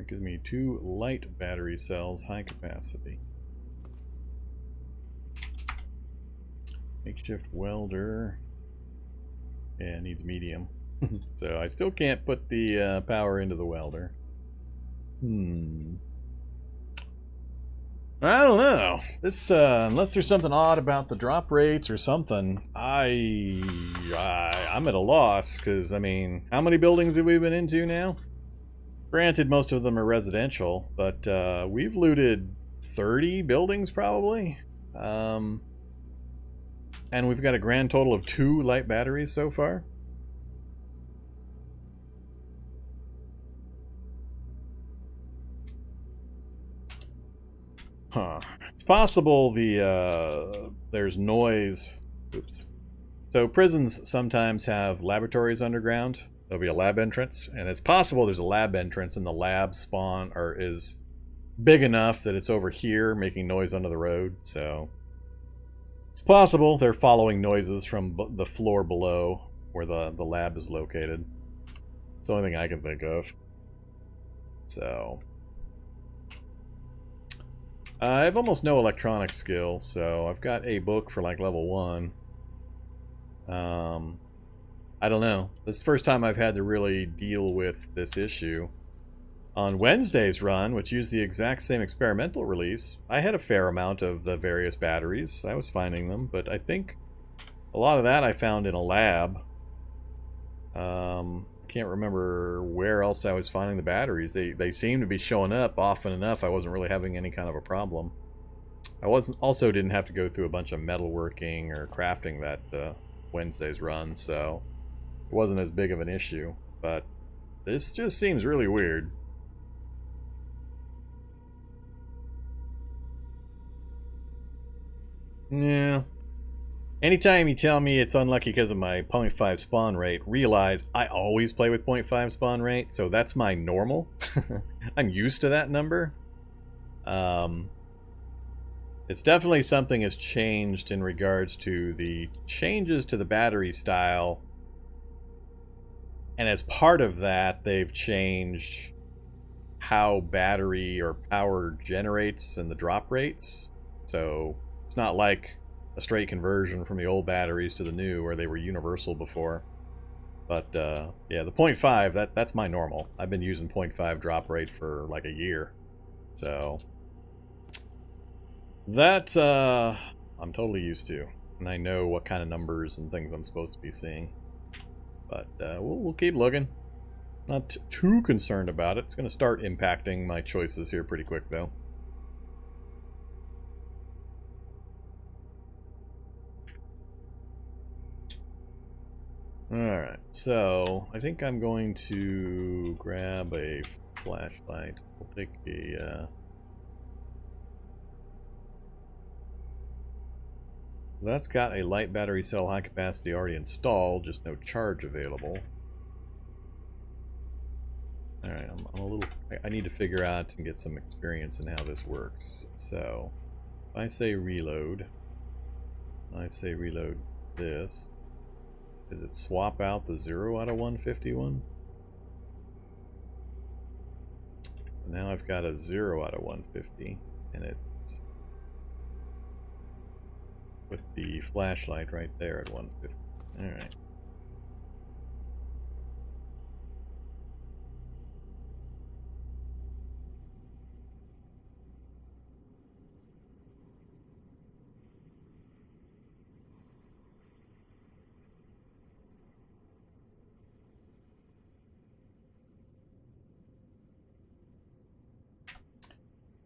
That gives me 2 light battery cells, high capacity. Makeshift welder. Yeah, it needs medium. So I still can't put the power into the welder. I don't know. This, unless there's something odd about the drop rates or something, I'm at a loss, because, I mean, how many buildings have we been into now? Granted, most of them are residential, but we've looted 30 buildings, probably. And we've got a grand total of 2 light batteries so far. Huh. It's possible there's noise. Oops. So prisons sometimes have laboratories underground. There'll be a lab entrance, and it's possible there's a lab entrance and the lab spawn is big enough that it's over here making noise under the road. So it's possible they're following noises from the floor below where the lab is located. It's the only thing I can think of. So I have almost no electronic skill, so I've got a book for like level 1. I don't know. This is the first time I've had to really deal with this issue. On Wednesday's run, which used the exact same experimental release, I had a fair amount of the various batteries. I was finding them, but I think a lot of that I found in a lab. Can't remember where else I was finding the batteries. They seem to be showing up often enough. I wasn't really having any kind of a problem. I also didn't have to go through a bunch of metalworking or crafting that Wednesday's run, so it wasn't as big of an issue. But this just seems really weird. Yeah. Anytime you tell me it's unlucky because of my 0.5 spawn rate, realize I always play with 0.5 spawn rate, so that's my normal. I'm used to that number. It's definitely something has changed in regards to the changes to the battery style. And as part of that, they've changed how battery or power generates and the drop rates. So it's not like a straight conversion from the old batteries to the new where they were universal before. But yeah, the 0.5, that's my normal. I've been using 0.5 drop rate for like a year. So that I'm totally used to. And I know what kind of numbers and things I'm supposed to be seeing. But we'll keep looking. Not too concerned about it. It's going to start impacting my choices here pretty quick, though. Alright, so I think I'm going to grab a flashlight. We'll take a... That's got a light battery cell high capacity already installed, just no charge available. Alright, I'm a little... I need to figure out and get some experience in how this works. So, if I say reload, this, does it swap out the 0 out of 151? Now I've got a 0 out of 150, and it's with the flashlight right there at 150. Alright.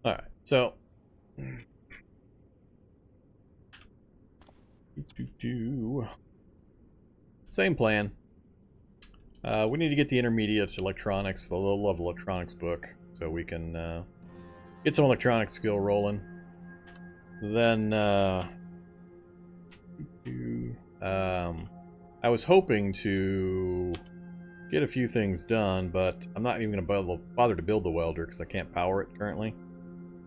Alright, so same plan. We need to get the intermediate electronics, the low level electronics book, so we can get some electronic skill rolling. Then I was hoping to get a few things done, but I'm not even going to bother to build the welder because I can't power it currently.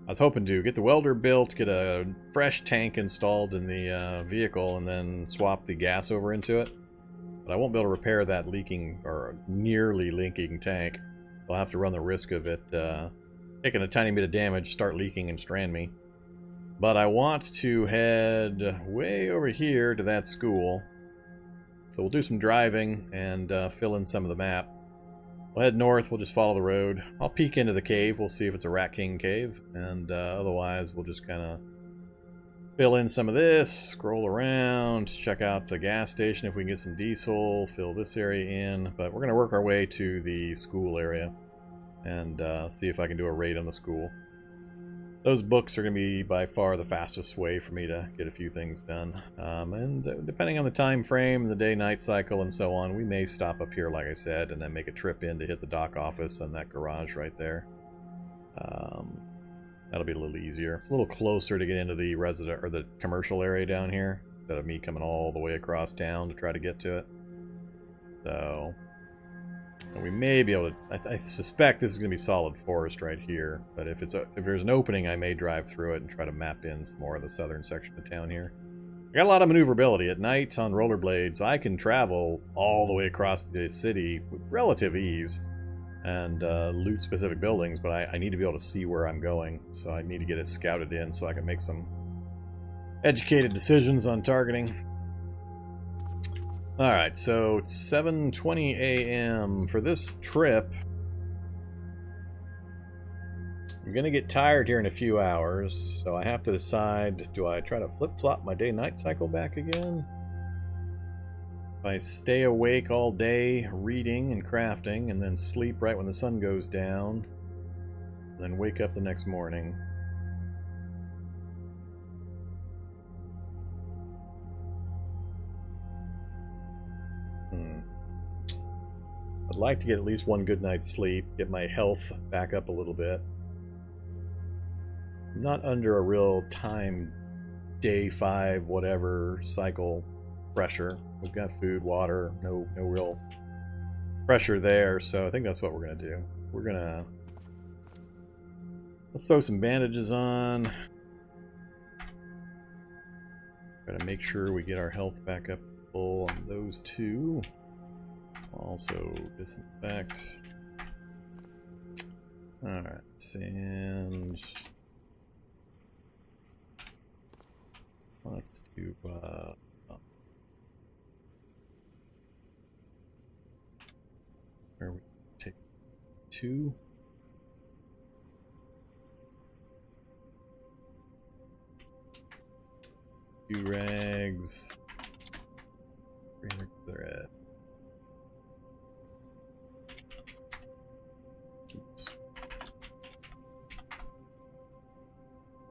I was hoping to get the welder built, get a fresh tank installed in the vehicle, and then swap the gas over into it. But I won't be able to repair that leaking, or nearly leaking tank I'll have to run the risk of it taking a tiny bit of damage, start leaking, and strand me. But I want to head way over here to that school. So we'll do some driving and fill in some of the map. We'll head north, we'll just follow the road. I'll peek into the cave, we'll see if it's a Rat King cave. And otherwise, we'll just kind of fill in some of this, scroll around, check out the gas station if we can get some diesel, fill this area in. But we're going to work our way to the school area and see if I can do a raid on the school. Those books are going to be by far the fastest way for me to get a few things done. And depending on the time frame, the day-night cycle, and so on, we may stop up here, like I said, and then make a trip in to hit the dock office and that garage right there. That'll be a little easier. It's a little closer to get into the resident or the commercial area down here, instead of me coming all the way across town to try to get to it. So we may be able to. I suspect this is going to be solid forest right here. But if there's an opening, I may drive through it and try to map in some more of the southern section of town here. I got a lot of maneuverability at night on rollerblades. I can travel all the way across the city with relative ease and loot specific buildings. But I need to be able to see where I'm going, so I need to get it scouted in so I can make some educated decisions on targeting. Alright, so it's 7:20 a.m. for this trip. I'm going to get tired here in a few hours, so I have to decide, do I try to flip-flop my day-night cycle back again? If I stay awake all day reading and crafting, and then sleep right when the sun goes down, and then wake up the next morning. I'd like to get at least one good night's sleep, get my health back up a little bit. I'm not under a real time, day 5, whatever, cycle pressure. We've got food, water, no real pressure there, so I think that's what we're going to do. We're going to... Let's throw some bandages on. Try to make sure we get our health back up full on those two. Also disinfect. Alright, and let's do where we take 2. Two rags. Thread.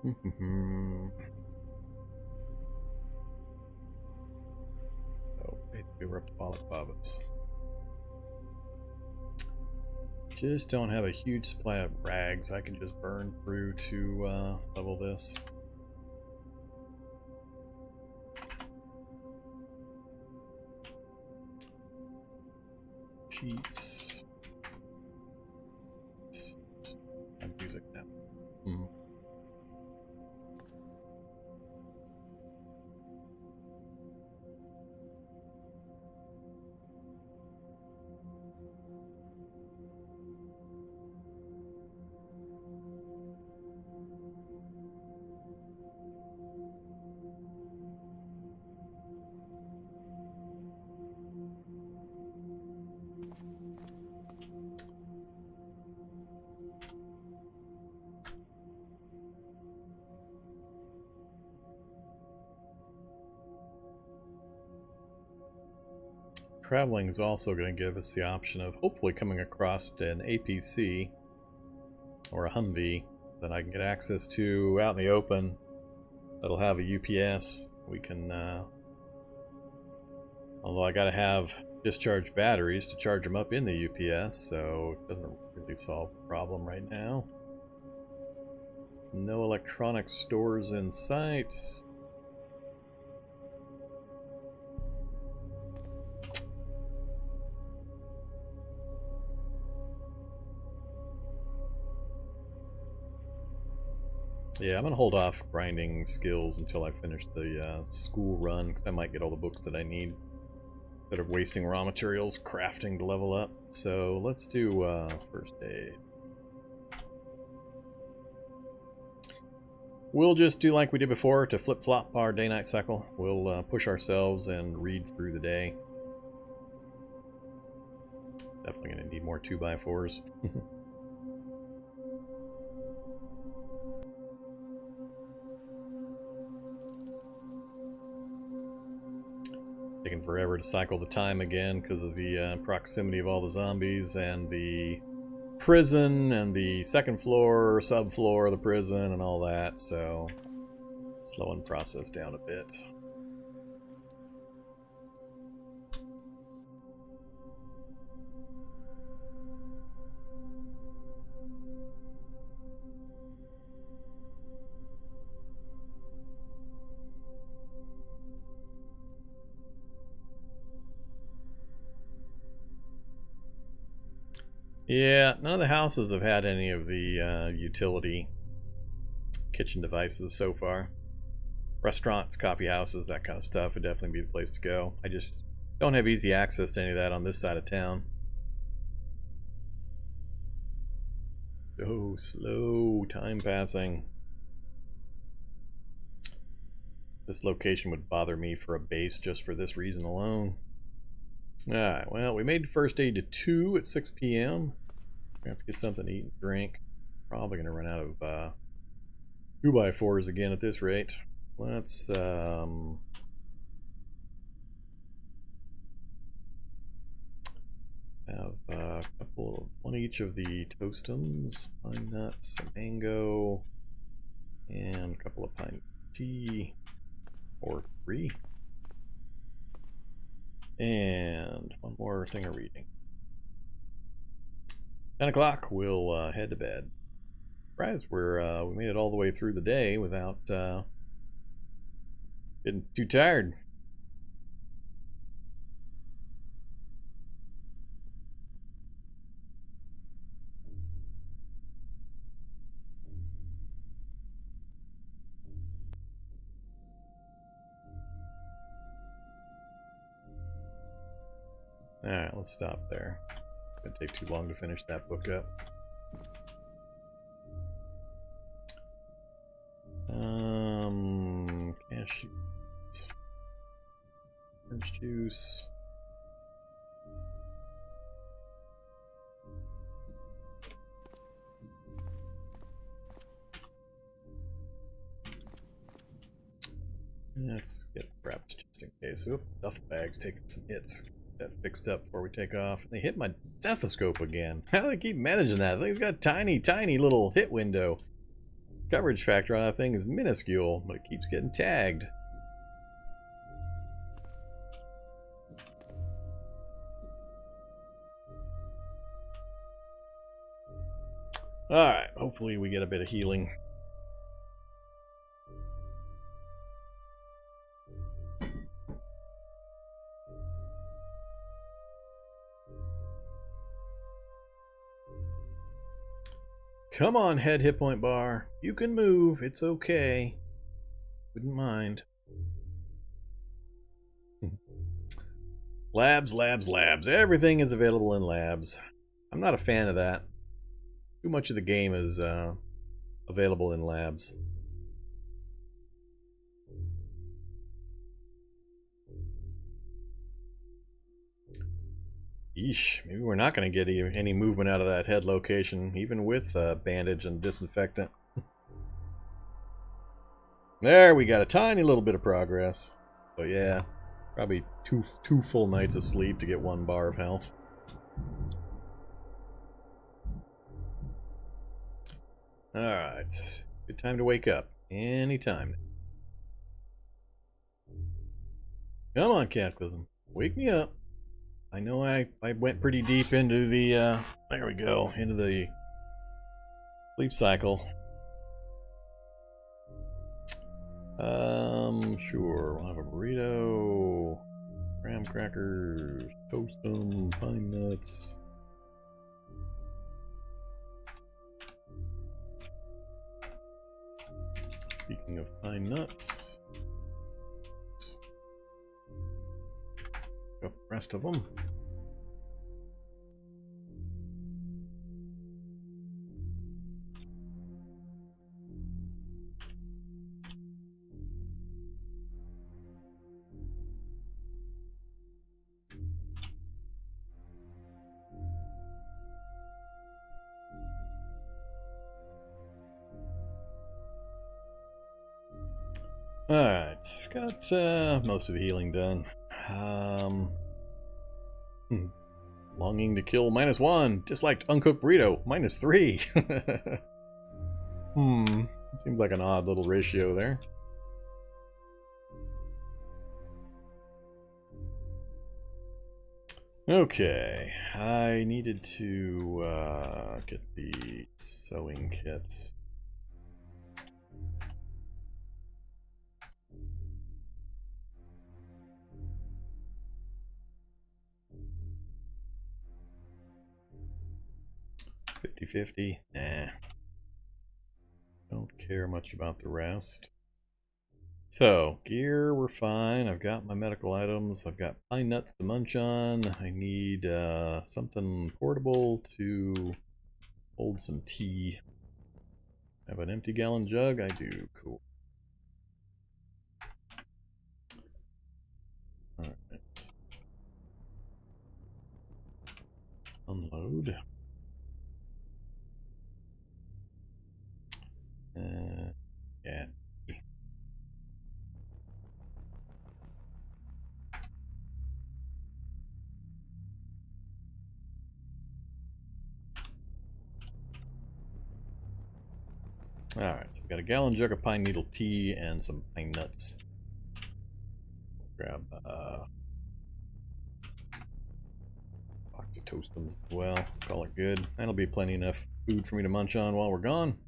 Oh, basically we're up to Polypobits. Just don't have a huge supply of rags I can just burn through to level this. Cheats. I'm using that. Traveling is also going to give us the option of hopefully coming across an APC or a Humvee that I can get access to out in the open. That'll have a UPS. We can, although I got to have discharged batteries to charge them up in the UPS, so it doesn't really solve the problem right now. No electronic stores in sight. Yeah, I'm going to hold off grinding skills until I finish the school run, because I might get all the books that I need. instead of wasting raw materials crafting to level up. So let's do first aid. We'll just do like we did before to flip-flop our day-night cycle. We'll push ourselves and read through the day. Definitely going to need more 2x4s. Taking forever to cycle the time again because of the proximity of all the zombies and the prison and the second floor, subfloor of the prison and all that, so slowing the process down a bit. Yeah, none of the houses have had any of the utility kitchen devices so far. Restaurants, coffee houses, that kind of stuff would definitely be the place to go. I just don't have easy access to any of that on this side of town. So slow, time passing. This location would bother me for a base just for this reason alone. Alright, well, we made first aid to 2 at 6 p.m. We have to get something to eat and drink. Probably going to run out of 2x4s again at this rate. Let's have a couple of one each of the toastums, pine nuts, some mango, and a couple of pine tea, or 3. And one more thing of reading. 10 o'clock, we'll head to bed. Surprised we made it all the way through the day without getting too tired. Alright, let's stop there. It's gonna take too long to finish that book up. Cashews. Orange juice. Let's get prepped just in case. Oop, duffel bag's taking some hits. That fixed up before we take off. They hit my stethoscope again. How do they keep managing that? I think it's got a tiny, tiny little hit window. Coverage factor on that thing is minuscule, but it keeps getting tagged. Alright, hopefully we get a bit of healing. Come on, head hit point bar. You can move. It's okay. Wouldn't mind. Labs, labs, labs. Everything is available in labs. I'm not a fan of that. Too much of the game is available in labs. Yeesh, maybe we're not going to get any movement out of that head location, even with bandage and disinfectant. There, we got a tiny little bit of progress. So yeah, probably two full nights of sleep to get 1 bar of health. Alright, good time to wake up. Anytime. Come on, Cataclysm. Wake me up. I know I went pretty deep into the, there we go, into the sleep cycle. Sure, we'll have a burrito, graham crackers, toast them, pine nuts. Speaking of pine nuts, Pick up the rest of them. Alright, got most of the healing done. Longing to kill -1. Disliked uncooked burrito -3. Seems like an odd little ratio there. Okay, I needed to get the sewing kits. $50-50. Nah. Don't care much about the rest. So, gear, we're fine. I've got my medical items. I've got pine nuts to munch on. I need something portable to hold some tea. I have an empty gallon jug? I do. Cool. Alright. Unload. Yeah. Alright, so we got a gallon jug of pine needle tea and some pine nuts. Grab box of Toastums as well. Call it good. That'll be plenty enough food for me to munch on while we're gone.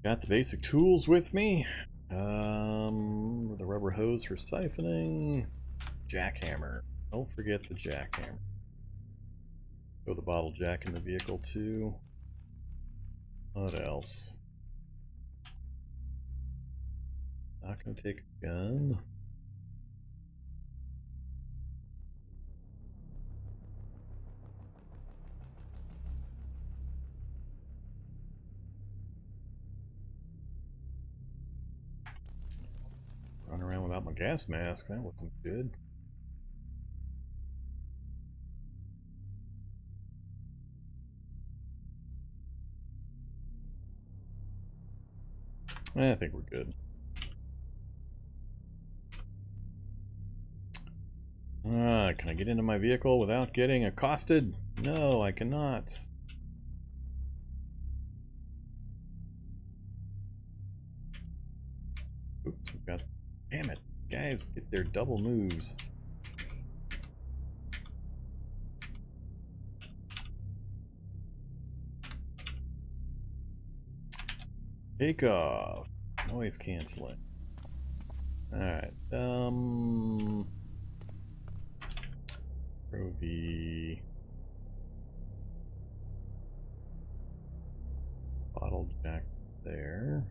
Got the basic tools with me. The rubber hose for siphoning. Jackhammer. Don't forget the jackhammer. Throw the bottle jack in the vehicle too. What else? Not gonna take a gun. Run around without my gas mask, that wasn't good. I think we're good. Can I get into my vehicle without getting accosted? No, I cannot. Oops, I've got... Damn it. Guys, get their double moves. Take off. Noise canceling. Alright, throw the bottle jack there.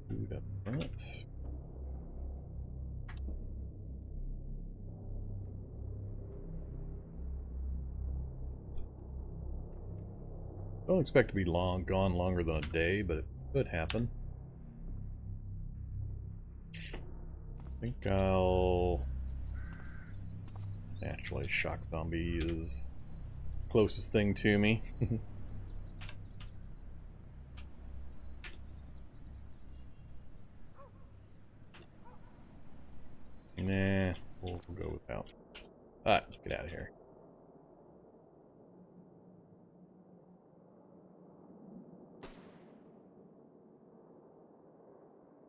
Food up front. Don't expect to be gone longer than a day, but it could happen. I think I'll... Naturally, shock zombie is closest thing to me. Nah, we'll go without. Alright, let's get out of here.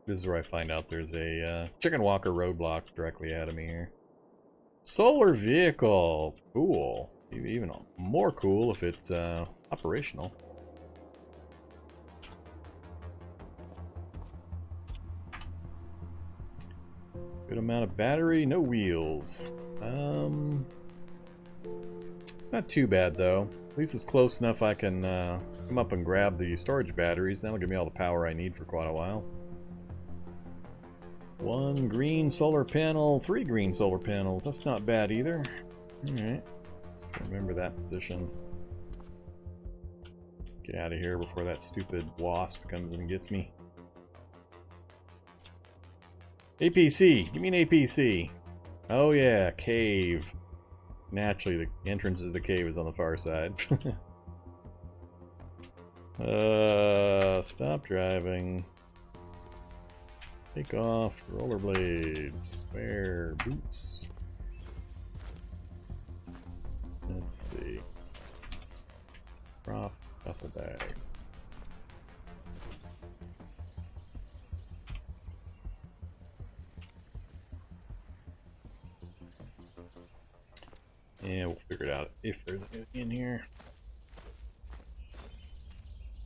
This is where I find out there's a chicken walker roadblock directly ahead of me here. Solar vehicle! Cool. Even more cool if it's operational. Good amount of battery, no wheels. It's not too bad though. At least it's close enough I can come up and grab the storage batteries. That'll give me all the power I need for quite a while. 1 green solar panel, 3 green solar panels. That's not bad either. Alright. Let's remember that position. Get out of here before that stupid wasp comes and gets me. APC! Give me an APC! Oh yeah, cave. Naturally, the entrance to the cave is on the far side. Stop driving. Take off rollerblades. Wear boots. Let's see. Prop duffel bag. Yeah, we'll figure it out if there's anything in here.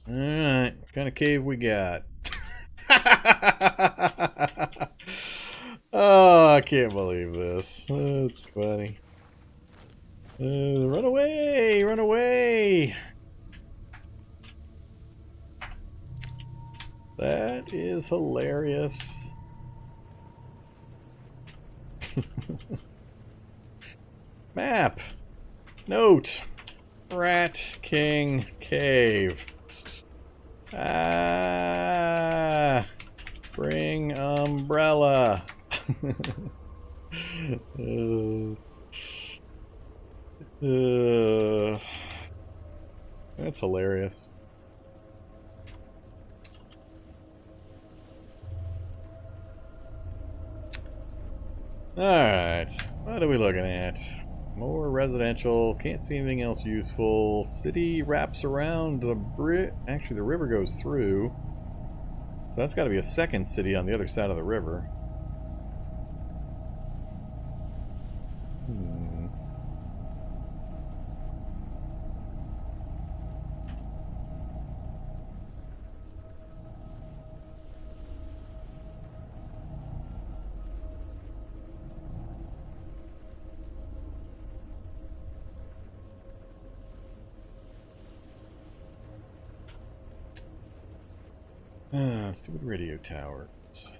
Alright, what kind of cave we got? Oh, I can't believe this. That's funny. Run away! Run away! That is hilarious. Map! Note! Rat King Cave. Ah! Bring umbrella! That's hilarious. Alright, what are we looking at? More residential, can't see anything else useful. City wraps around the actually the river goes through. So that's got to be a second city on the other side of the river. Stupid radio towers.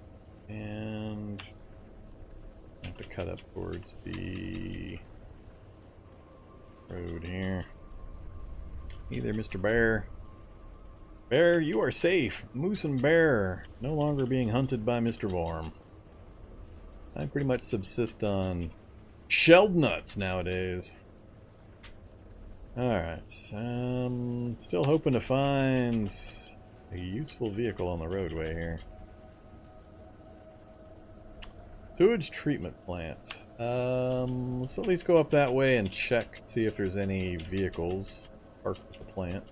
And I have to cut up towards the road here. Hey there, Mr. Bear. Bear, you are safe. Moose and bear no longer being hunted by Mr. Vorm. I pretty much subsist on shelled nuts nowadays. Alright. Still hoping to find a useful vehicle on the roadway here. Sewage treatment plant. Let's at least go up that way and check, see if there's any vehicles parked at the plant.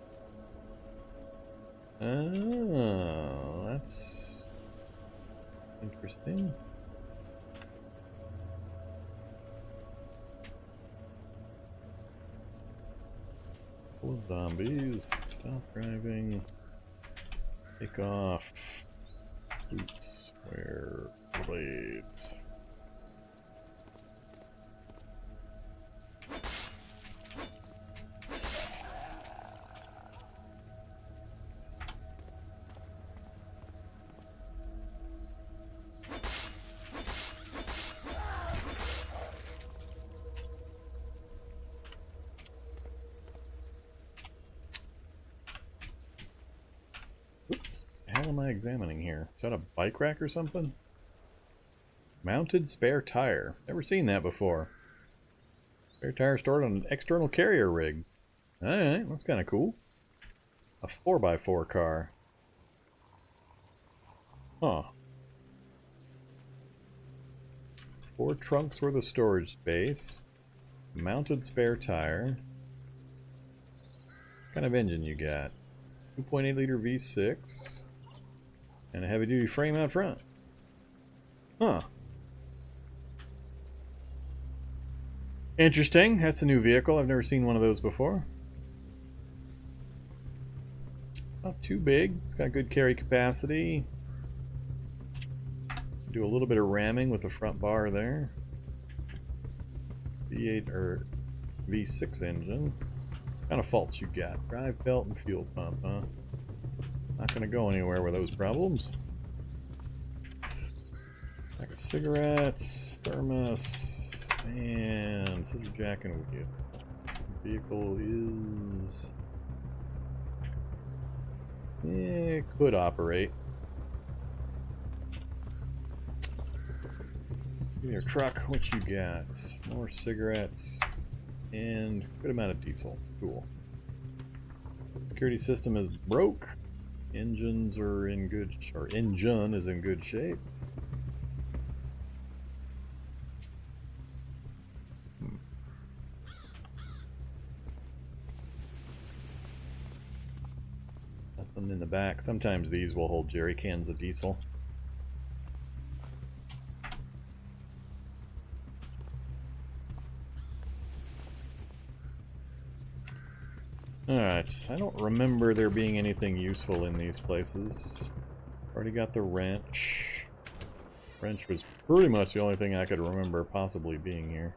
Oh, that's interesting. Full of zombies. Stop driving. Take off. Boots. Wear blades. Oops. What the hell am I examining here? Is that a bike rack or something? Mounted spare tire. Never seen that before. Spare tire stored on an external carrier rig. Alright, that's kind of cool. A 4x4 car. Huh. 4 trunks worth of storage space. Mounted spare tire. What kind of engine you got? 2.8 liter V6. And a heavy duty frame out front. Huh. Interesting. That's a new vehicle. I've never seen one of those before. Not too big. It's got good carry capacity. Do a little bit of ramming with the front bar there. V8 or V6 engine. What kind of faults you got? Drive belt and fuel pump, huh? Not gonna go anywhere with those problems. Pack of cigarettes, thermos, and scissor jack and wheel. Vehicle is... it could operate. Give me your truck. What you got? More cigarettes and good amount of diesel. Cool. Security system is broke. Engines are in good, or engine is in good shape. Nothing in the back. Sometimes these will hold jerry cans of diesel. Alright, I don't remember there being anything useful in these places. Already got the wrench. Wrench was pretty much the only thing I could remember possibly being here.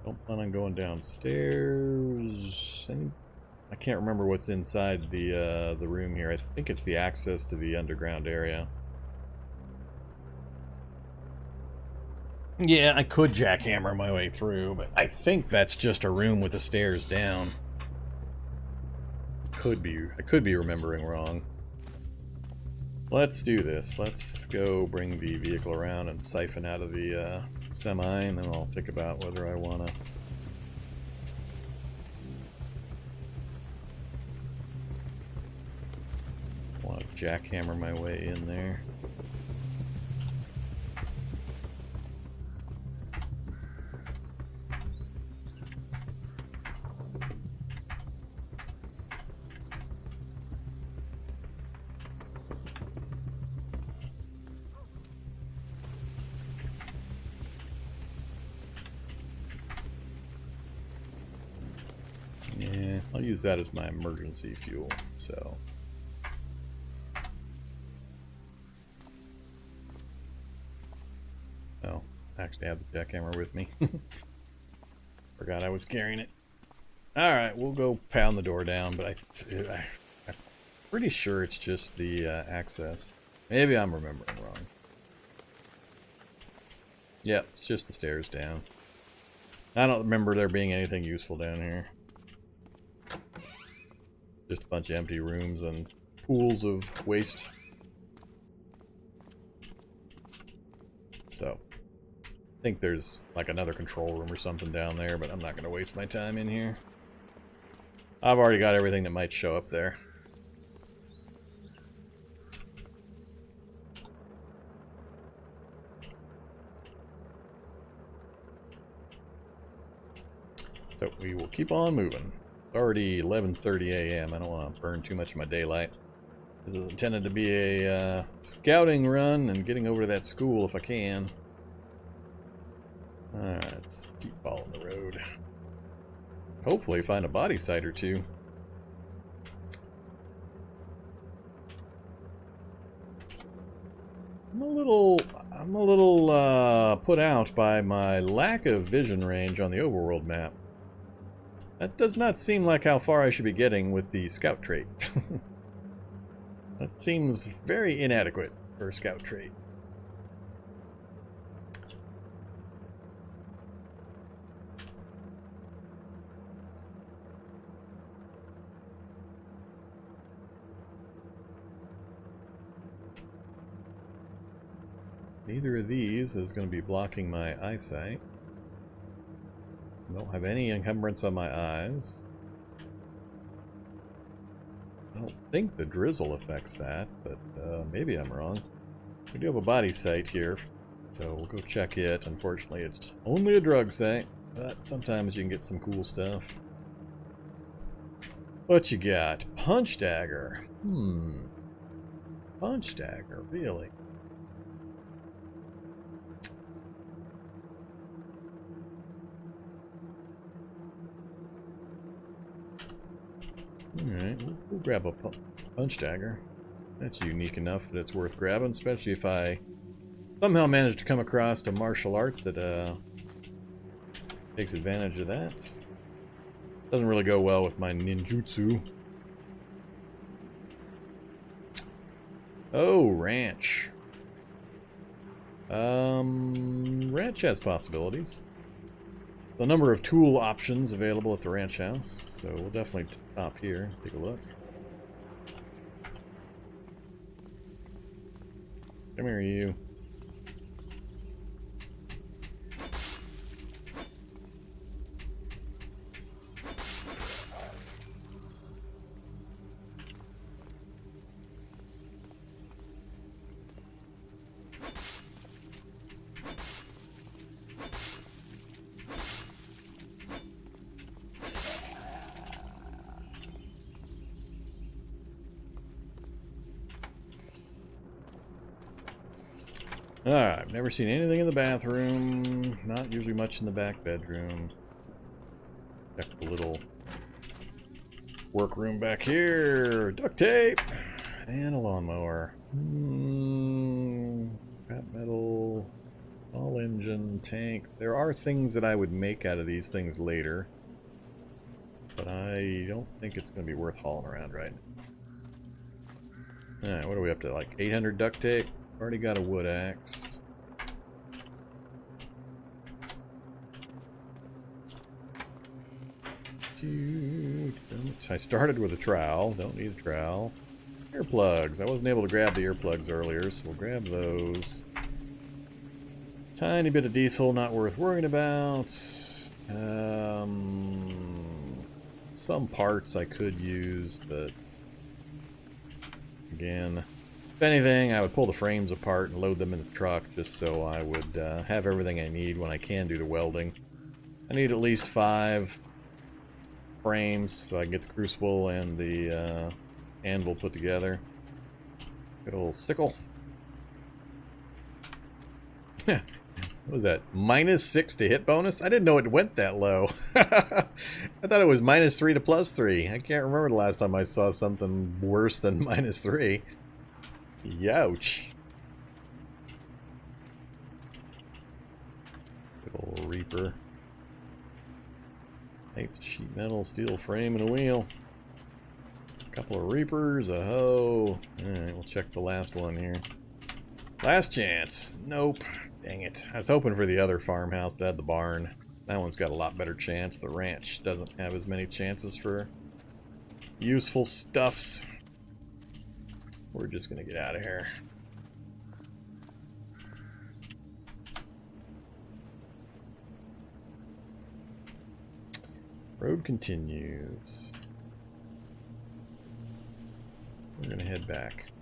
Don't plan on going downstairs. I can't remember what's inside the room here. I think it's the access to the underground area. Yeah, I could jackhammer my way through, but I think that's just a room with the stairs down. I could be remembering wrong. Let's do this. Let's go bring the vehicle around and siphon out of the semi, and then I'll think about whether I want to jackhammer my way in there. Yeah, I'll use that as my emergency fuel, so... Oh, I actually have the jackhammer with me. Forgot I was carrying it. Alright, we'll go pound the door down, but I'm pretty sure it's just the access. Maybe I'm remembering wrong. Yep, it's just the stairs down. I don't remember there being anything useful down here. Just a bunch of empty rooms and pools of waste. So, I think there's like another control room or something down there, but I'm not going to waste my time in here. I've already got everything that might show up there. So we will keep on moving. It's already 11:30 a.m. I don't want to burn too much of my daylight. This is intended to be a scouting run and getting over to that school if I can. Alright, let's keep following the road. Hopefully find a body site or two. I'm a little put out by my lack of vision range on the overworld map. That does not seem like how far I should be getting with the scout trait. That seems very inadequate for a scout trait. Neither of these is going to be blocking my eyesight. I don't have any encumbrance on my eyes. I don't think the drizzle affects that, but maybe I'm wrong. We do have a body site here, so we'll go check it. Unfortunately, it's only a drug site, but sometimes you can get some cool stuff. What you got? Punch dagger. Punch dagger, really? Alright, we'll grab a punch dagger. That's unique enough that it's worth grabbing, especially if I somehow manage to come across a martial art that Takes advantage of that. Doesn't really go well with my ninjutsu. Oh, ranch. Ranch has possibilities. The number of tool options available at the ranch house, so we'll definitely stop here, take a look. Come here, you. Alright, I've never seen anything in the bathroom. Not usually much in the back bedroom. Check the little workroom back here. Duct tape! And a lawnmower. Scrap metal. All engine, tank. There are things that I would make out of these things later. But I don't think it's going to be worth hauling around right now. Alright, what are we up to? Like 800 duct tape? Already got a wood axe. I started with a trowel. Don't need a trowel. Earplugs. I wasn't able to grab the earplugs earlier, so we'll grab those. Tiny bit of diesel, not worth worrying about. Some parts I could use, but again, if anything, I would pull the frames apart and load them in the truck just so I would have everything I need when I can do the welding. I need at least 5 frames so I can get the crucible and the anvil put together. Good old sickle. What was that? -6 to hit bonus? I didn't know it went that low. I thought it was -3 to +3. I can't remember the last time I saw something worse than -3. Youch. Good old Reaper. Tapes, sheet metal, steel frame, and a wheel. A couple of Reapers, a hoe. Alright, we'll check the last one here. Last chance. Nope. Dang it. I was hoping for the other farmhouse that had the barn. That one's got a lot better chance. The ranch doesn't have as many chances for useful stuffs. We're just gonna get out of here. Road continues. We're gonna head back.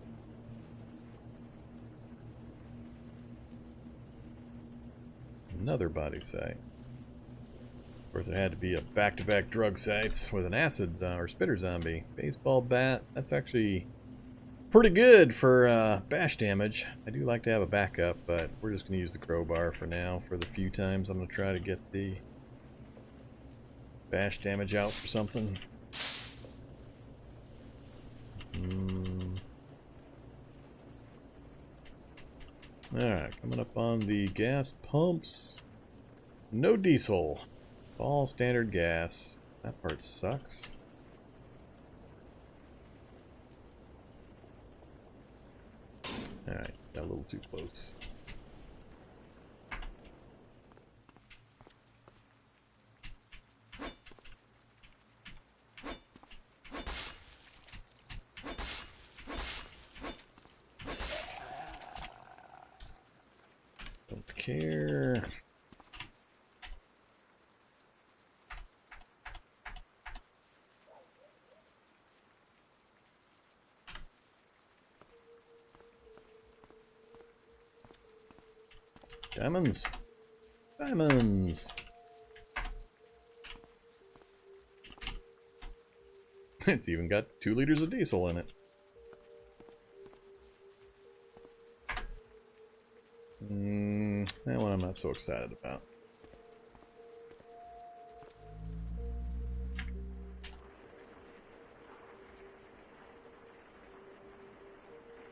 Another body site. Of course, it had to be a back-to-back drug sites with an acid or spitter zombie. Baseball bat. That's actually pretty good for bash damage. I do like to have a backup, but we're just going to use the crowbar for now. For the few times I'm going to try to get the bash damage out for something. Alright, coming up on the gas pumps. No diesel. All standard gas. That part sucks. Alright, got a little too close. Don't care. Diamonds. Diamonds. It's even got 2 liters of diesel in it. That one I'm not so excited about.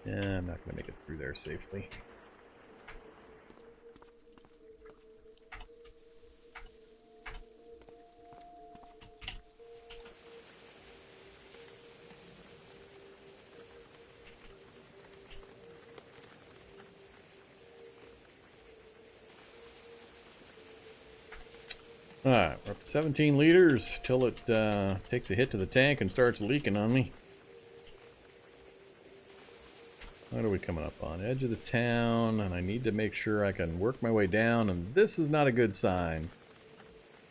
Yeah, I'm not going to make it through there safely. Alright, we're up to 17 liters till it takes a hit to the tank and starts leaking on me. What are we coming up on? Edge of the town, and I need to make sure I can work my way down, and this is not a good sign.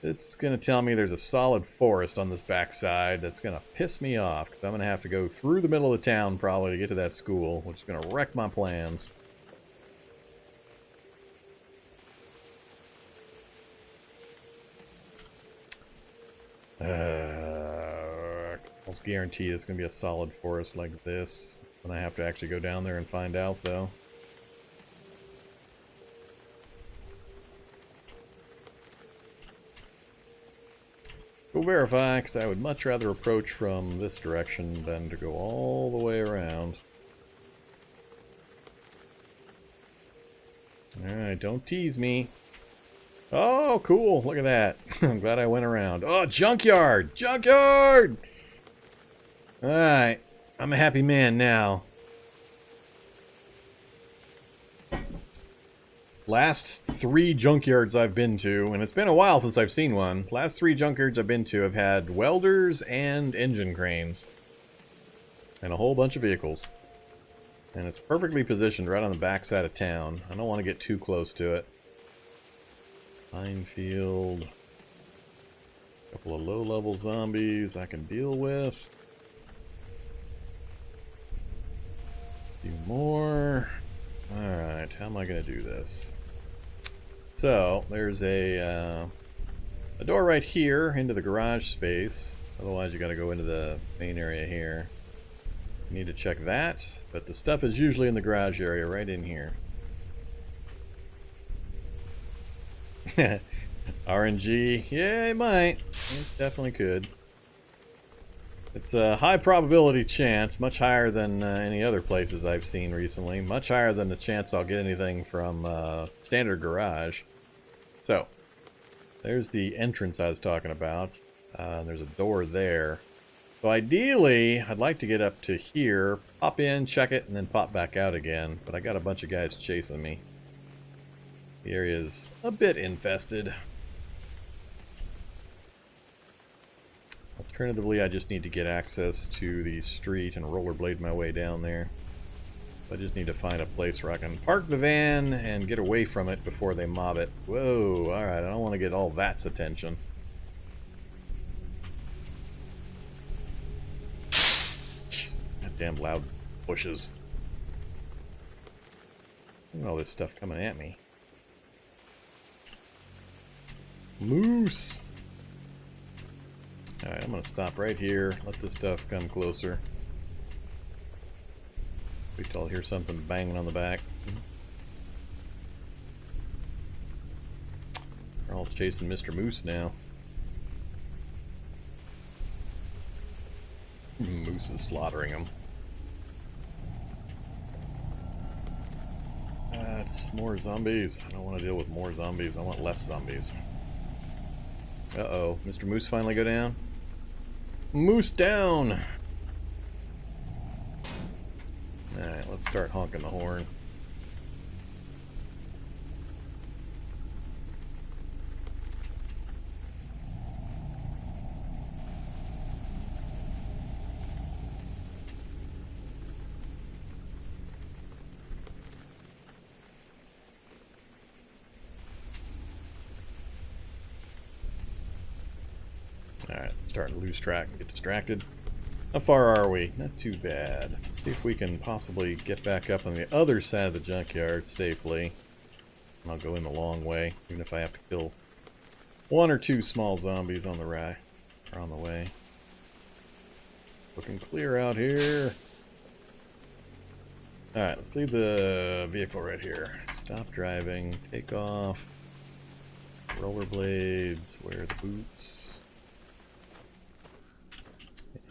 This is going to tell me there's a solid forest on this backside that's going to piss me off, because I'm going to have to go through the middle of the town probably to get to that school, which is going to wreck my plans. Almost guarantee it's going to be a solid forest like this. And I have to actually go down there and find out, though. Go verify, because I would much rather approach from this direction than to go all the way around. Alright, don't tease me. Oh, cool. Look at that. I'm glad I went around. Oh, junkyard! Junkyard! Alright. I'm a happy man now. Last 3 junkyards I've been to, and it's been a while since I've seen one. Last 3 junkyards I've been to have had welders and engine cranes. And a whole bunch of vehicles. And it's perfectly positioned right on the backside of town. I don't want to get too close to it. Minefield. A couple of low-level zombies I can deal with. A few more. Alright, how am I going to do this? So, there's a door right here into the garage space. Otherwise, you got to go into the main area here. You need to check that, but the stuff is usually in the garage area right in here. RNG, yeah, it might. It definitely could. It's a high probability chance, much higher than any other places I've seen recently. Much higher than the chance I'll get anything from standard garage. So, there's the entrance I was talking about. There's a door there. So ideally, I'd like to get up to here, pop in, check it, and then pop back out again. But I got a bunch of guys chasing me. The area's a bit infested. Alternatively, I just need to get access to the street and rollerblade my way down there. I just need to find a place where I can park the van and get away from it before they mob it. Whoa, alright, I don't want to get all that's attention. That damn loud bushes. Look at all this stuff coming at me. Moose! Alright, I'm going to stop right here, let this stuff come closer. Wait till I hear something banging on the back. They're all chasing Mr. Moose now. Moose is slaughtering them. That's more zombies. I don't want to deal with more zombies. I want less zombies. Uh-oh. Mr. Moose finally go down? Moose down! Alright, let's start honking the horn. Alright, starting to lose track and get distracted. How far are we? Not too bad. Let's see if we can possibly get back up on the other side of the junkyard safely. And I'll go in the long way, even if I have to kill 1 or 2 small zombies on the way. Looking clear out here. Alright, let's leave the vehicle right here. Stop driving, take off. Rollerblades, wear the boots.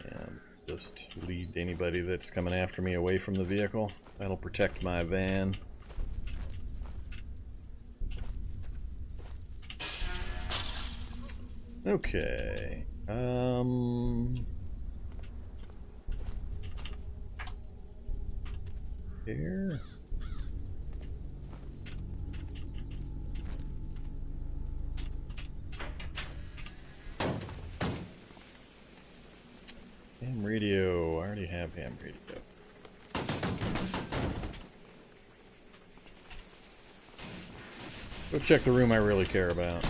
And just lead anybody that's coming after me away from the vehicle. That'll protect my van. Okay. Here. already have him ready to go. Go check the room I really care about.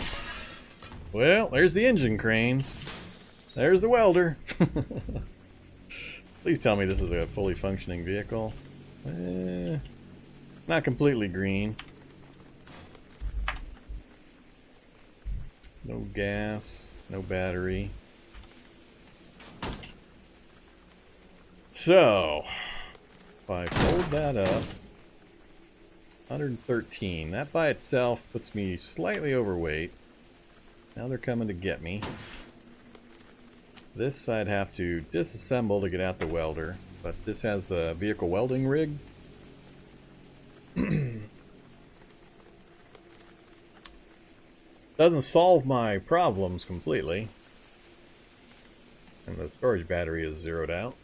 Well, there's the engine cranes. There's the welder. Please tell me this is a fully functioning vehicle. Not completely green. No gas, no battery. So, if I fold that up, 113. That by itself puts me slightly overweight. Now they're coming to get me. This I'd have to disassemble to get out the welder, but this has the vehicle welding rig. Doesn't solve my problems completely. And the storage battery is zeroed out.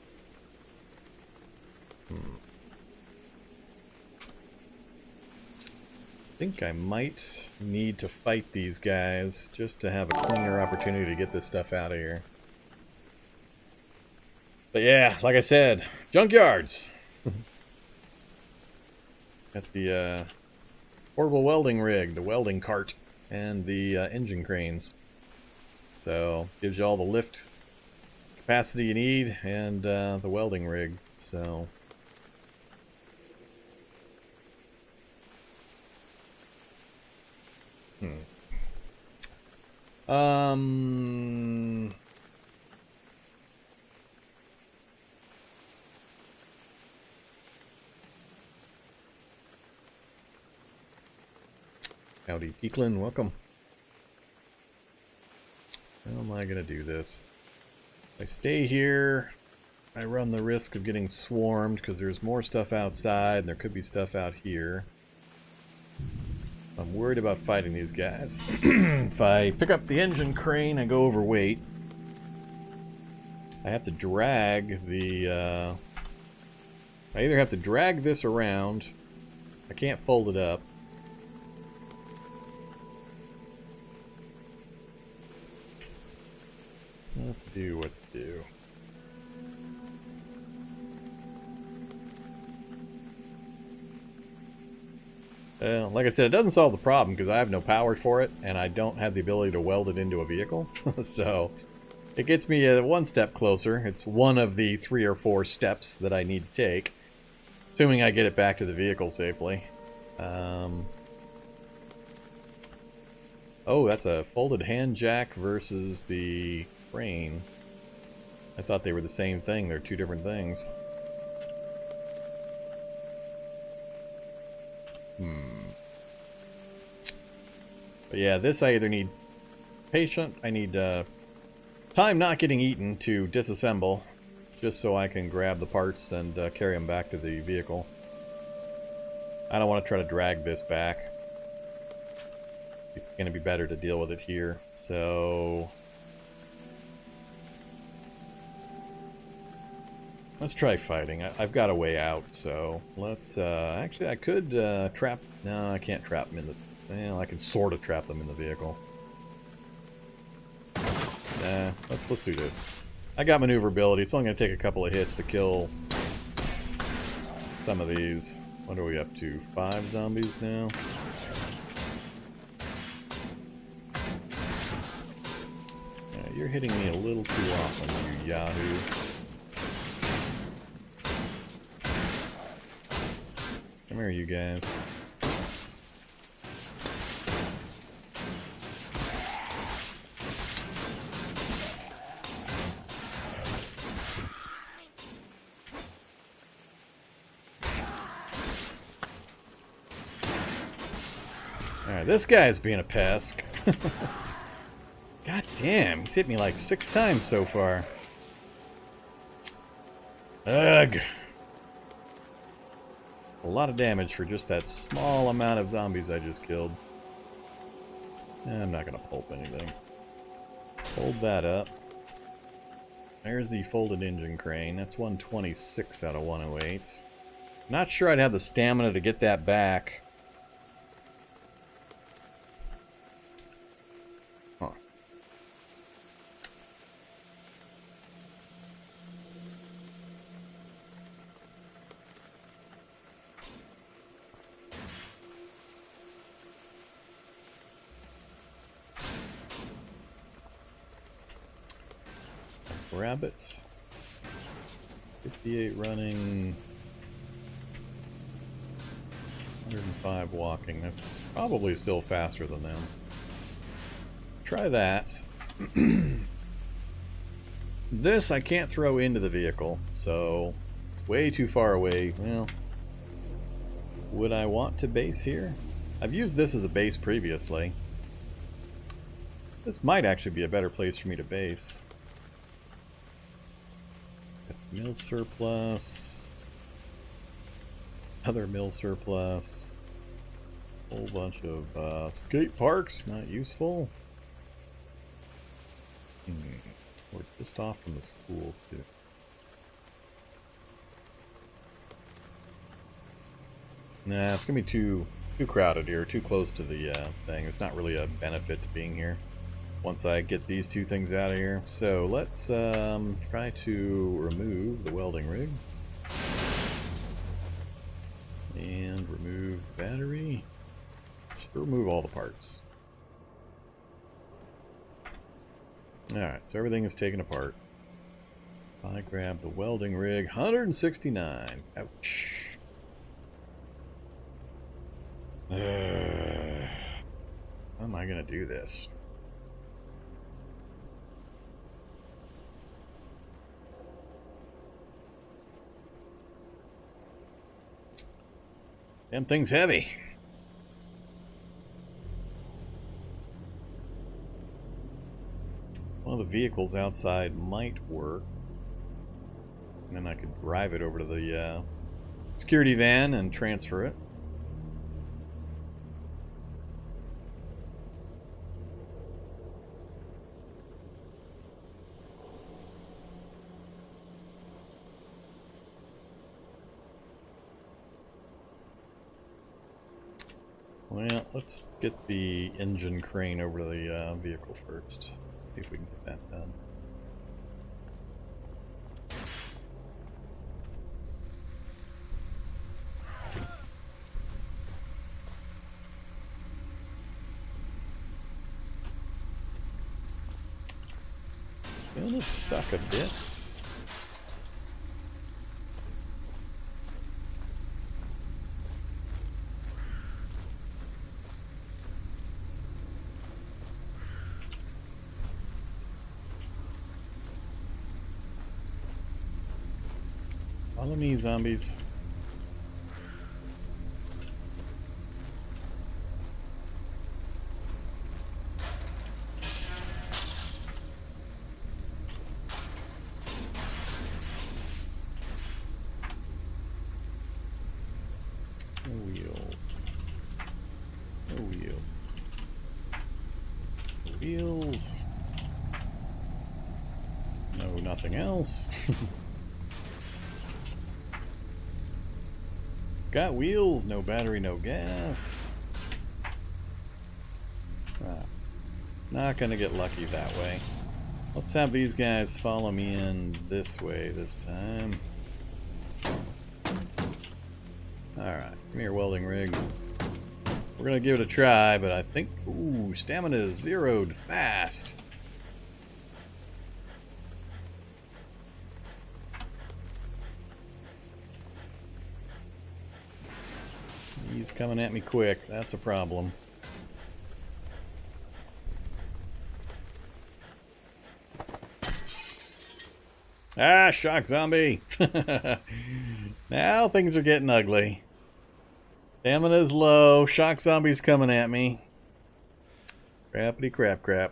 I think I might need to fight these guys just to have a cleaner opportunity to get this stuff out of here. But yeah, like I said, junkyards. Got the portable welding rig, the welding cart, and the engine cranes. So gives you all the lift capacity you need and the welding rig. So Howdy, Peaklin, welcome. How am I gonna do this? If I stay here, I run the risk of getting swarmed because there's more stuff outside and there could be stuff out here. I'm worried about fighting these guys. If I pick up the engine crane, I go overweight. I have to drag the... I either have to drag this around. I can't fold it up. What to do, what to do. Like I said, it doesn't solve the problem because I have no power for it and I don't have the ability to weld it into a vehicle. So it gets me one step closer. It's one of the 3 or 4 steps that I need to take, assuming I get it back to the vehicle safely. Oh, that's a folded hand jack versus the crane. I thought they were the same thing. They're 2 different things. But yeah, this I either need I need time not getting eaten to disassemble, just so I can grab the parts and carry them back to the vehicle. I don't want to try to drag this back. It's going to be better to deal with it here. So let's try fighting. I've got a way out, so let's... actually, I could trap... No, I can't trap them in the... Well, I can sort of trap them in the vehicle. Nah, let's do this. I got maneuverability. It's only going to take a couple of hits to kill some of these. What are we up to? 5 zombies now? Yeah, you're hitting me a little too often, you yahoo. Come here, you guys. Alright, this guy's being a pest. God damn, he's hit me like 6 times so far. Ugh. A lot of damage for just that small amount of zombies I just killed. I'm not gonna pulp anything. Fold that up. There's the folded engine crane. That's 126 out of 108. Not sure I'd have the stamina to get that back. Huh. grab it. 58 running. 105 walking. That's probably still faster than them. Try that. This I can't throw into the vehicle, so it's way too far away. Well, would I want to base here? I've used this as a base previously. This might actually be a better place for me to base. Mill surplus. Other mill surplus. Whole bunch of skate parks, not useful. We're just off from the school too. Nah, it's gonna be too crowded here, too close to the thing. There's not really a benefit to being here once I get these two things out of here. So let's try to remove the welding rig and remove the battery. Should remove all the parts. Alright, so everything is taken apart. I grab the welding rig, 169. Ouch. How am I gonna do this? Damn thing's heavy. One of the vehicles outside might work. And then I could drive it over to the security van and transfer it. Well, let's get the engine crane over to the vehicle first. See if we can get that done. It's gonna suck a bit. Follow me, zombies. No wheels. No wheels. No wheels. No, nothing else. Got wheels, no battery, no gas. Not gonna get lucky that way. Let's have these guys follow me in this way this time. Alright, come here, welding rig. We're gonna give it a try, but I think... Ooh, stamina is zeroed fast. He's coming at me quick. That's a problem. Ah, shock zombie! Now things are getting ugly. Stamina's low. Shock zombie's coming at me. Crappity crap crap.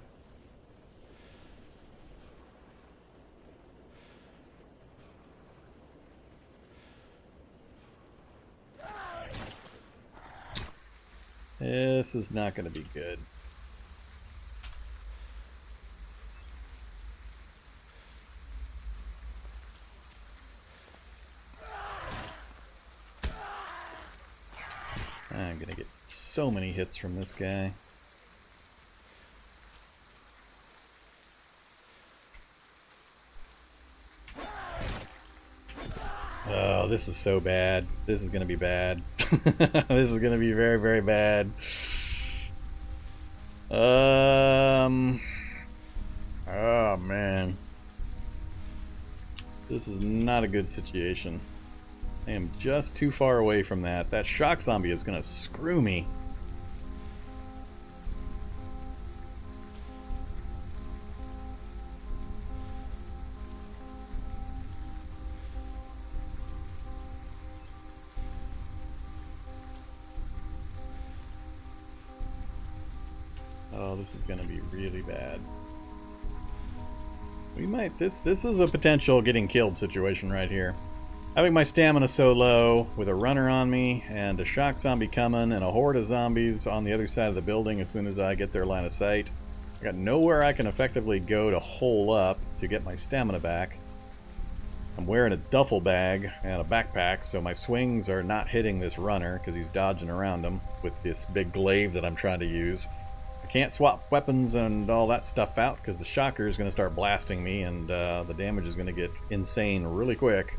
This is not going to be good. I'm going to get so many hits from this guy. Oh, this is so bad. This is going to be bad. This is going to be very, very bad. Oh, man. This is not a good situation. I am just too far away from that. That shock zombie is going to screw me. Oh, this is going to be really bad. We might... This is a potential getting killed situation right here. Having my stamina so low, with a runner on me, and a shock zombie coming, and a horde of zombies on the other side of the building as soon as I get their line of sight. I got nowhere I can effectively go to hole up to get my stamina back. I'm wearing a duffel bag and a backpack, so my swings are not hitting this runner because he's dodging around them with this big glaive that I'm trying to use. I can't swap weapons and all that stuff out because the shocker is going to start blasting me, and the damage is going to get insane really quick.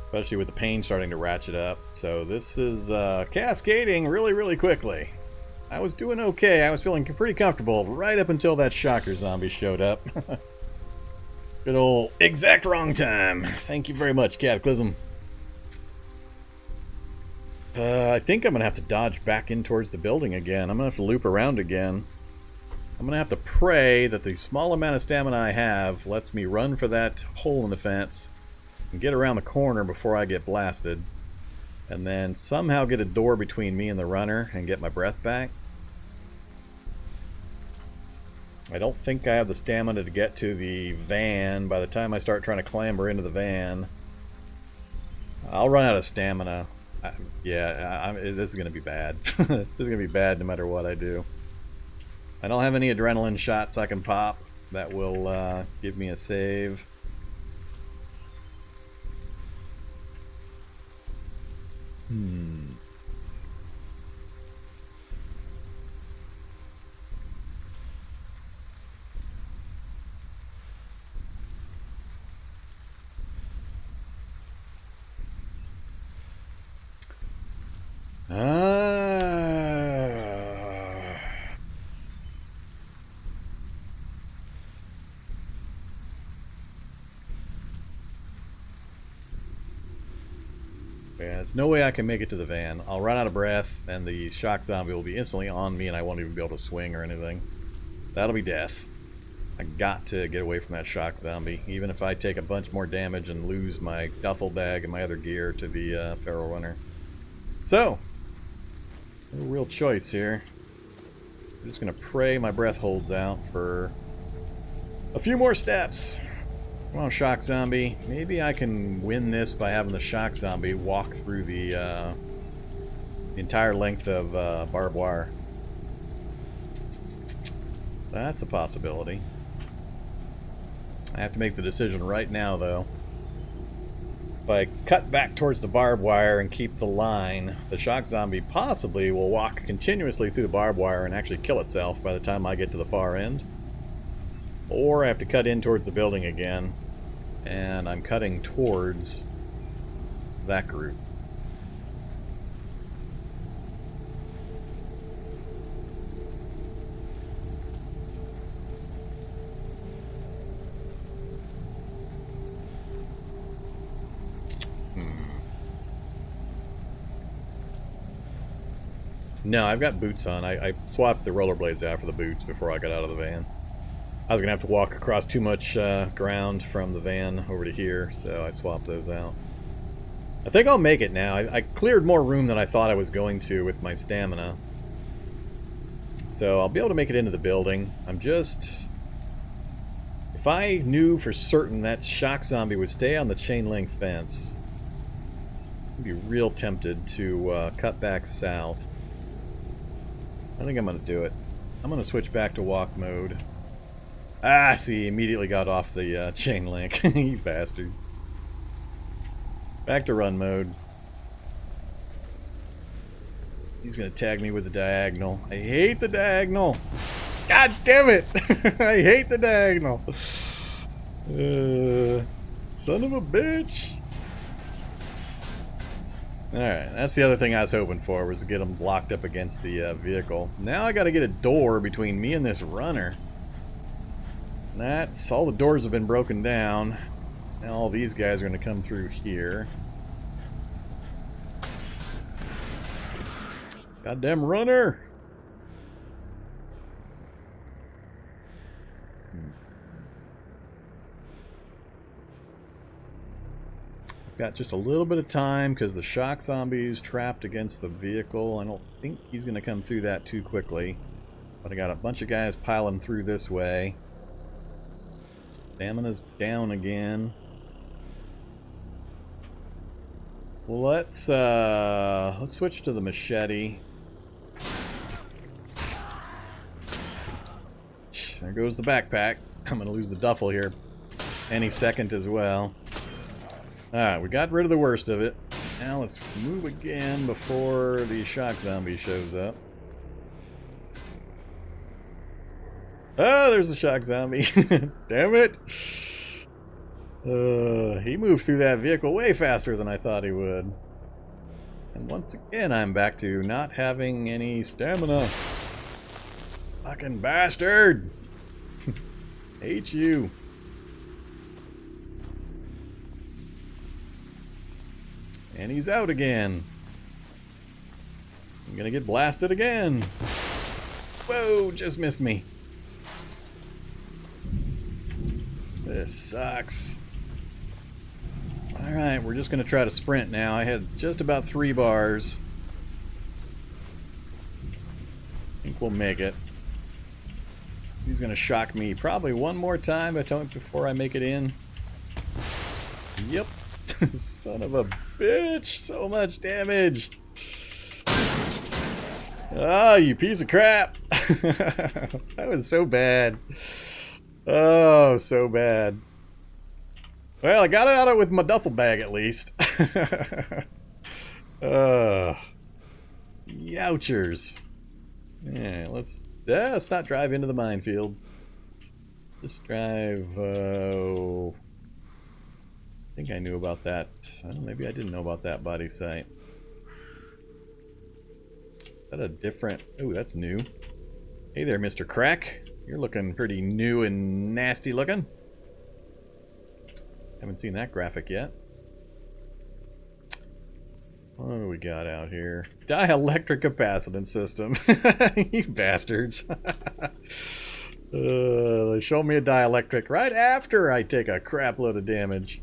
Especially with the pain starting to ratchet up. So this is cascading really, really quickly. I was doing okay. I was feeling pretty comfortable right up until that shocker zombie showed up. Good old exact wrong time. Thank you very much, Cataclysm. I think I'm going to have to dodge back in towards the building again. I'm going to have to loop around again. I'm going to have to pray that the small amount of stamina I have lets me run for that hole in the fence and get around the corner before I get blasted, and then somehow get a door between me and the runner and get my breath back. I don't think I have the stamina to get to the van by the time I start trying to clamber into the van. I'll run out of stamina. This is going to be bad. This is going to be bad no matter what I do. I don't have any adrenaline shots I can pop that will give me a save. Yeah, there's no way I can make it to the van. I'll run out of breath, and the shock zombie will be instantly on me, and I won't even be able to swing or anything. That'll be death. I got to get away from that shock zombie, even if I take a bunch more damage and lose my duffel bag and my other gear to the feral runner. So, no real choice here. I'm just going to pray my breath holds out for a few more steps. Come on, shock zombie. Maybe I can win this by having the shock zombie walk through the entire length of barbed wire. That's a possibility. I have to make the decision right now, though. If I cut back towards the barbed wire and keep the line, the shock zombie possibly will walk continuously through the barbed wire and actually kill itself by the time I get to the far end. Or I have to cut in towards the building again, and I'm cutting towards that group. No, I've got boots on. I swapped the rollerblades out for the boots before I got out of the van. I was going to have to walk across too much ground from the van over to here, so I swapped those out. I think I'll make it now. I cleared more room than I thought I was going to with my stamina. So I'll be able to make it into the building. I'm just... If I knew for certain that shock zombie would stay on the chain link fence, I'd be real tempted to cut back south. I think I'm going to do it. I'm going to switch back to walk mode. Ah, see, he immediately got off the chain link. You bastard. Back to run mode. He's going to tag me with the diagonal. I hate the diagonal. God damn it! I hate the diagonal. Son of a bitch. Alright, that's the other thing I was hoping for, was to get him blocked up against the vehicle. Now I gotta get a door between me and this runner. That's all the doors have been broken down. Now all these guys are going to come through here. Goddamn runner! Got just a little bit of time because the shock zombie's trapped against the vehicle. I don't think he's going to come through that too quickly. But I got a bunch of guys piling through this way. Stamina's down again. Well, let's switch to the machete. There goes the backpack. I'm going to lose the duffel here any second as well. Alright, we got rid of the worst of it. Now let's move again before the shock zombie shows up. Oh, there's the shock zombie. Damn it! He moved through that vehicle way faster than I thought he would. And once again, I'm back to not having any stamina. Fucking bastard! Hate you. And he's out again. I'm gonna get blasted again. Whoa, just missed me. This sucks. Alright, we're just gonna try to sprint now. I had just about 3 bars. I think we'll make it. He's gonna shock me probably one more time before I make it in. Yep. Son of a bitch, so much damage. Ah, you piece of crap. That was so bad. Oh, so bad. Well, I got out of it with my duffel bag at least. Youchers. Yeah, let's not drive into the minefield. Just drive, I think I knew about that. Maybe I didn't know about that body site. Is that a different... Oh, that's new. Hey there, Mr. Crack. You're looking pretty new and nasty looking. Haven't seen that graphic yet. What do we got out here? Dielectric capacitance system. You bastards. They show me a dielectric right after I take a crap load of damage.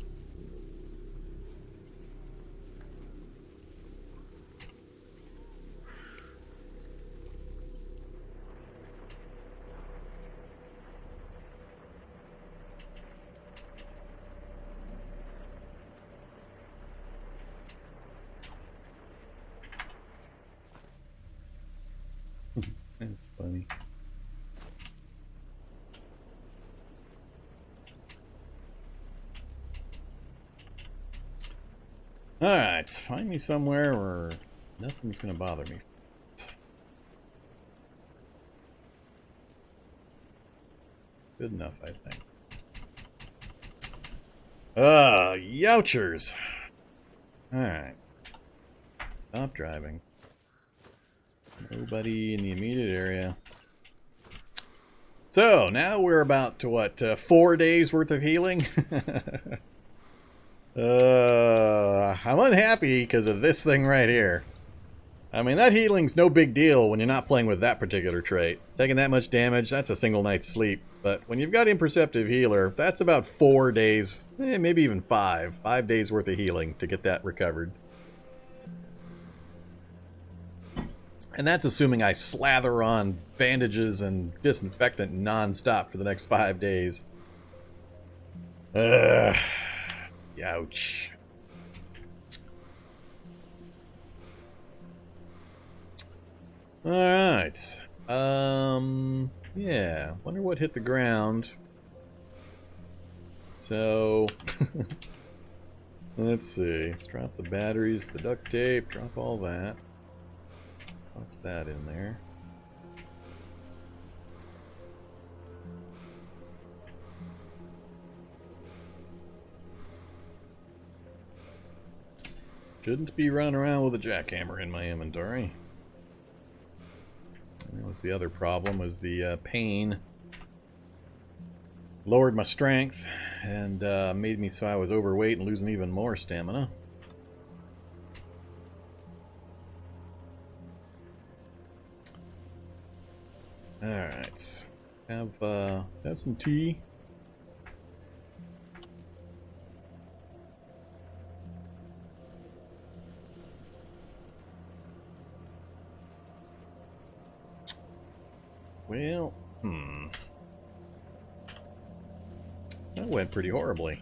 That's funny. Alright, find me somewhere where nothing's gonna bother me. Good enough, I think. Youchers! Alright. Stop driving. Nobody in the immediate area. So, now we're about to what, 4 days worth of healing? I'm unhappy because of this thing right here. I mean, that healing's no big deal when you're not playing with that particular trait. Taking that much damage, that's a single night's sleep. But when you've got Imperceptive Healer, that's about 4 days, maybe even 5. 5 days worth of healing to get that recovered. And that's assuming I slather on bandages and disinfectant non-stop for the next 5 days. Ouch. Alright. Yeah. Wonder what hit the ground. So... let's see. Let's drop the batteries, the duct tape, drop all that. What's that in there? Shouldn't be running around with a jackhammer in my inventory. That was the other problem, was the pain. lowered my strength and made me so I was overweight and losing even more stamina. Alright. Have some tea. Well, that went pretty horribly.